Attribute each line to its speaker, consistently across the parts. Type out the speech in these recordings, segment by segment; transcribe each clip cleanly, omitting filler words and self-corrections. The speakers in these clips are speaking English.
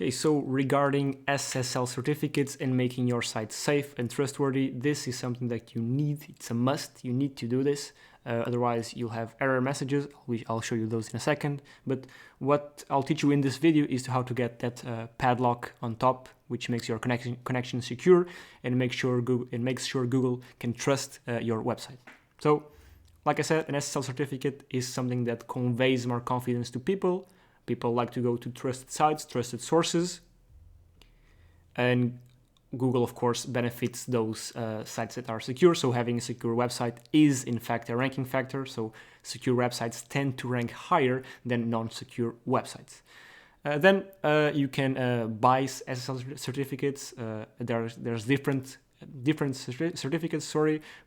Speaker 1: Okay, so regarding SSL certificates and making your site safe and trustworthy, this is something that you need. It's a must. You need to do this. Otherwise, you'll have error messages. I'll show you those in a second. But what I'll teach you in this video is how to get that padlock on top, which makes your connection secure and makes sure Google can trust your website. So, like I said, an SSL certificate is something that conveys more confidence to people. People like to go to trusted sites, trusted sources, and Google, of course, benefits those sites that are secure. So having a secure website is, in fact, a ranking factor. So secure websites tend to rank higher than non-secure websites. Then you can buy SSL certificates. There's different certificates,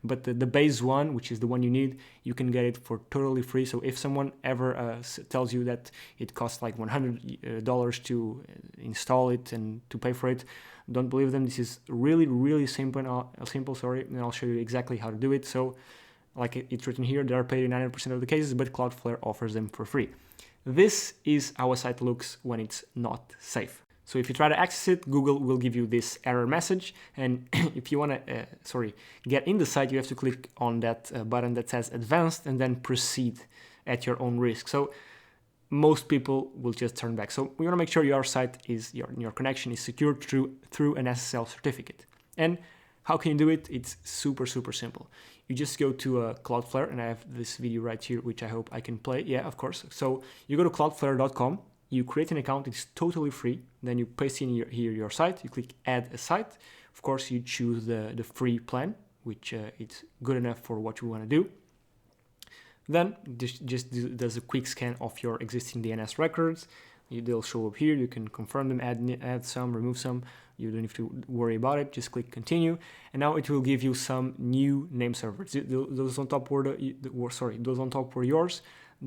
Speaker 1: but the base one, which is the one you need, you can get it for totally free. So if someone ever tells you that it costs like $100 to install it and to pay for it, don't believe them. This is really simple. And I'll show you exactly how to do it. So like it's written here, they are paid in 90% of the cases, but Cloudflare offers them for free. This is how a site looks when it's not safe. So if you try to access it, Google will give you this error message. And if you want to, get in the site, you have to click on that button that says Advanced and then Proceed at your own risk. So most people will just turn back. So we want to make sure your site is, your connection is secured through an SSL certificate. And how can you do it? It's super simple. You just go to Cloudflare, and I have this video right here, which I hope I can play. Yeah, of course. So you go to cloudflare.com. You create an account, it's totally free. Then you paste in your site, you click add a site. Of course, you choose the free plan, which it's good enough for what you want to do. Then just does a quick scan of your existing DNS records. They'll show up here, you can confirm them, add some, remove some. You don't have to worry about it, just click continue. And now it will give you some new name servers. Those on top were yours.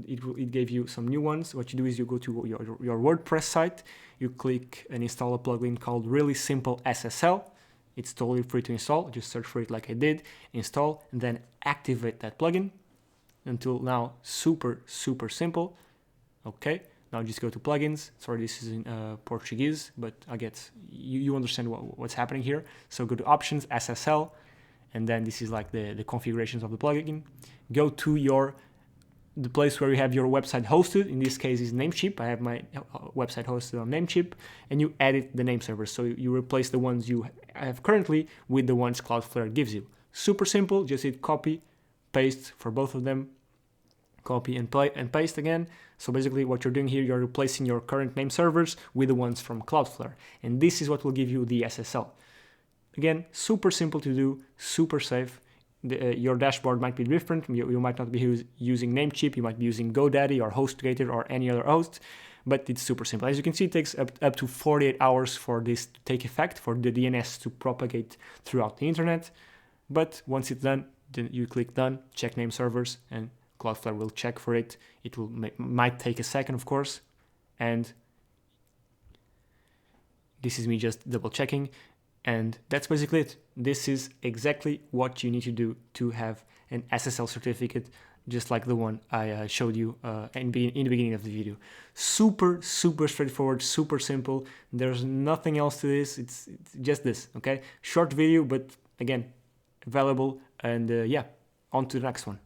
Speaker 1: It gave you some new ones. What you do is you go to your WordPress site, you click and install a plugin called Really Simple SSL. It's totally free to install. Just search for it like I did, install, and then activate that plugin. Until now, super simple. Okay, now just go to plugins. Sorry, this is in Portuguese, but I guess you understand what's happening here. So go to options, SSL, and then this is like the configurations of the plugin. Go to the place where you have your website hosted. In this case is Namecheap. I have my website hosted on Namecheap, and you edit the name servers. So you replace the ones you have currently with the ones Cloudflare gives you. Super simple, just hit copy, paste for both of them, copy and paste again. So basically what you're doing here, you're replacing your current name servers with the ones from Cloudflare. And this is what will give you the SSL. Again, super simple to do, super safe. Your dashboard might be different. You might not be using Namecheap, you might be using GoDaddy or HostGator or any other host, but it's super simple. As you can see, it takes up to 48 hours for this to take effect, for the DNS to propagate throughout the internet. But once it's done, then you click done, check name servers, and Cloudflare will check for it. It might take a second, of course, and this is me just double checking. And that's basically it. This is exactly what you need to do to have an SSL certificate, just like the one I showed you in the beginning of the video. Super straightforward, super simple. There's nothing else to this. It's just this, okay? Short video, but again, valuable. And yeah, on to the next one.